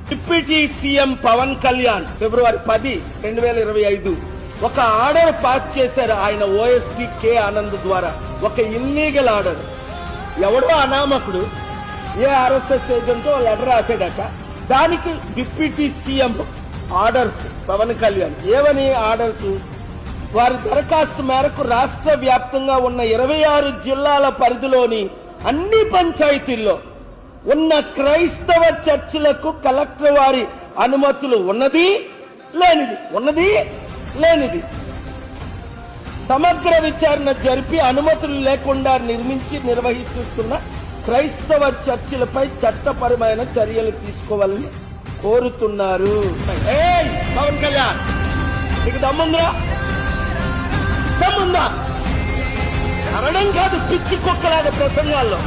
Deputy CM Pawan Kalyan ఫిబ్రవరి 10, 2025 ఒక order pass చేశారు. ఆయన ఓఎస్టీ కే ఆనంద్ ద్వారా ఒక ఇల్లీగల్ ఆర్డర్. ఎవడో అనామకుడు ఏ ఆర్ఎస్ఎస్ ఏజెంట్ లెటర్ రాసాడట. దానికి deputy CM orders Pawan Kalyan. ఏమని ఆర్డర్స్? వారి దరఖాస్తు మేరకు రాష్ట్ర వ్యాప్తంగా ఉన్న 26 జిల్లాల పరిధిలోని అన్ని పంచాయతీల్లో ఉన్న క్రైస్తవ చర్చిలకు కలెక్టర్ వారి అనుమతులు ఉన్నది లేనిది సమగ్ర విచారణ జరిపి అనుమతులు లేకుండా నిర్వహిస్తున్న క్రైస్తవ చర్చిలపై చట్టపరమైన చర్యలు తీసుకోవాలని కోరుతున్నారు. పవన్ కళ్యాణ్, నీకు దమ్ముందా? అనడం కాదు, పిచ్చి కుక్కలాగా ప్రసంగాల్లో.